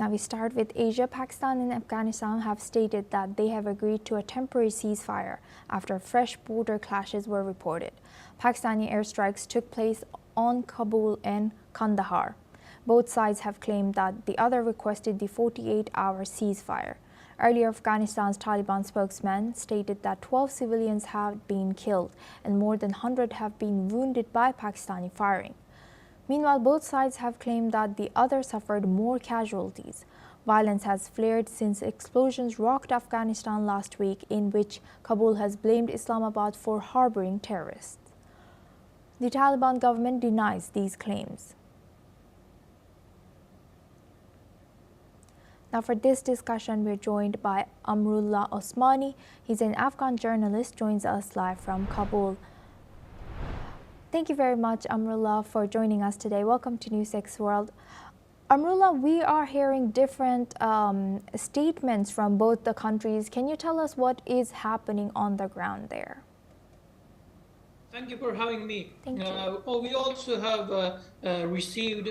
Now we start with Asia. Pakistan and Afghanistan have stated that they have agreed to a temporary ceasefire after fresh border clashes were reported. Pakistani airstrikes took place on Kabul and Kandahar. Both sides have claimed that the other requested the 48-hour ceasefire. Earlier, Afghanistan's Taliban spokesman stated that 12 civilians have been killed and more than 100 have been wounded by Pakistani firing. Meanwhile, both sides have claimed that the other suffered more casualties. Violence has flared since explosions rocked Afghanistan last week, in which Kabul has blamed Islamabad for harboring terrorists. The Taliban government denies these claims. Now for this discussion, we're joined by Amrullah Osmani. He's an Afghan journalist, joins us live from Kabul. Thank you very much, Amrullah, for joining us today. Welcome to NewsX World. Amrullah, we are hearing different statements from both the countries. Can you tell us what is happening on the ground there? Thank you for having me. Thank you. We also have received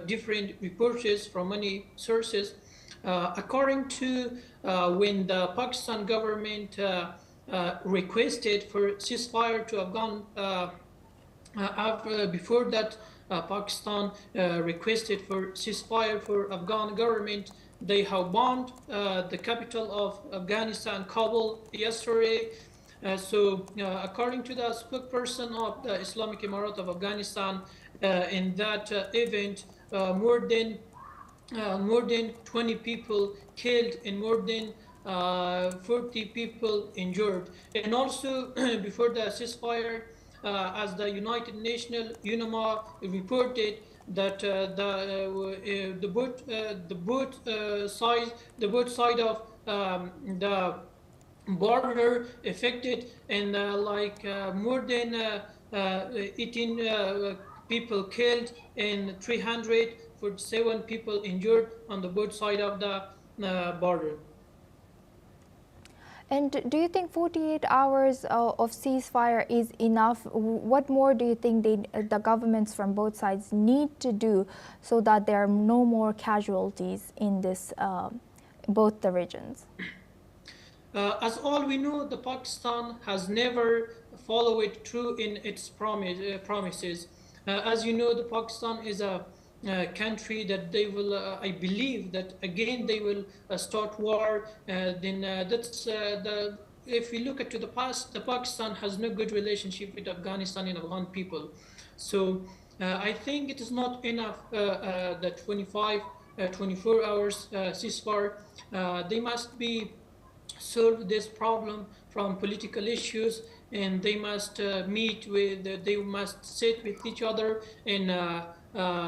different reports from many sources. According to when the Pakistan government requested for ceasefire to Afghan, before that Pakistan requested for ceasefire for Afghan government, they have bombed the capital of Afghanistan, Kabul, yesterday. According to the spokesperson of the Islamic Emirate of Afghanistan, in that event, more than 20 people killed and more than 40 people injured. And also, before the ceasefire, as the United Nations UNAMA reported that the both side of the border affected, and more than 18 people killed and 347 people injured on the both side of the border. And do you think 48 hours of ceasefire is enough? What more do you think the governments from both sides need to do so that there are no more casualties in this both the regions? As all we know, the Pakistan has never followed through in its promises. As you know, the Pakistan is a country that they will, I believe that again they will start war. If we look at to the past, the Pakistan has no good relationship with Afghanistan and Afghan people. So I think it is not enough that 24 hours ceasefire. They must be solve this problem from political issues, and they must they must sit with each other and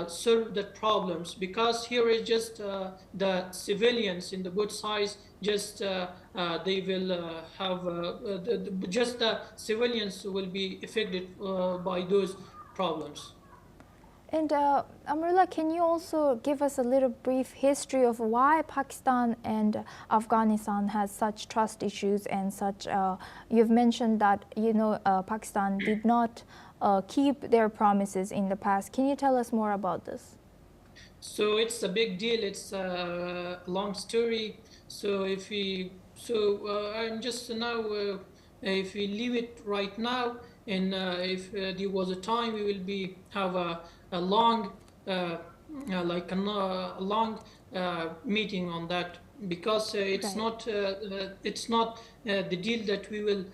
solve the problems, because here is just the civilians in the both sides, just they will have just the civilians will be affected by those problems. And Amrullah, can you also give us a little brief history of why Pakistan and Afghanistan has such trust issues and such? You've mentioned that Pakistan did not keep their promises in the past. Can you tell us more about this? So it's a big deal. It's a long story. So if we, I'm just now, if we leave it right now, and if there was a time, we will be have a long, like a long meeting on that, because it's not the deal that we will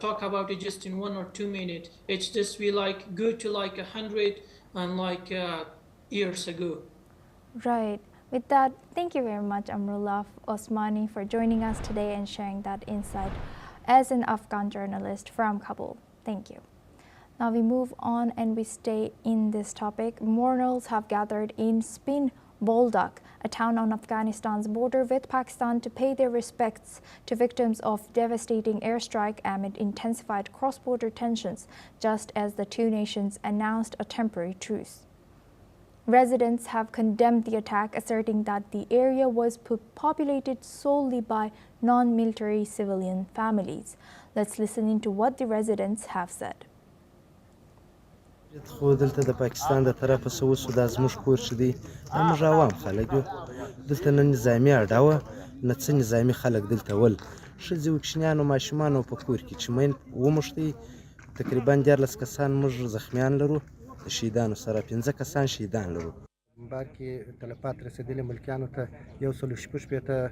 talk about it just in 1 or 2 minutes. It's just we like go to like 100 and like years ago. Right. With that, thank you very much, Amrullah Osmani, for joining us today and sharing that insight as an Afghan journalist from Kabul. Thank you. Now we move on and we stay in this topic. Mourners have gathered in Spin Boldak, a town on Afghanistan's border with Pakistan, to pay their respects to victims of devastating airstrike amid intensified cross-border tensions, just as the two nations announced a temporary truce. Residents have condemned the attack, asserting that the area was populated solely by non-military civilian families. Let's listen into what the residents have said. خو دلته د پاکستان د طرفه څه وسو دا زموږ کور چې دی دا موږ عوام خلک یو دلته نه نظامي اډه وه نه څه نظامي خلک دلته ول ښځې و کوچنیان و ماشومان و په کور کې چې مین وموښتی تقریبا 14 کسان موږ زخمیان لرو د شهیدانو سره 15 کسان شهیدان لرو بار کې تلفات رسېدلي ملکیانو ته 116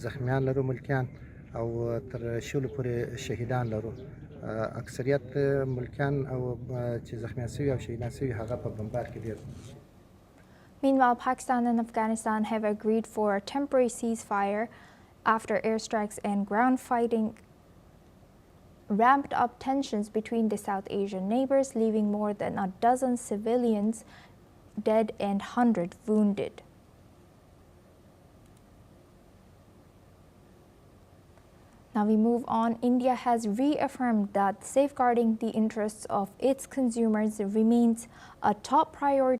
زخمیان لرو ملکیان او تر 100 پورې شهیدان لرو اکثریت ملکیان او چې زخمیان شوي او شهیدان شوي هغه په بمبار کې ډېر. Meanwhile, Pakistan and Afghanistan have agreed for a temporary ceasefire after airstrikes and ground fighting ramped up tensions between the South Asian neighbors, leaving more than a dozen civilians dead and 100 wounded. Now we move on. India has reaffirmed that safeguarding the interests of its consumers remains a top priority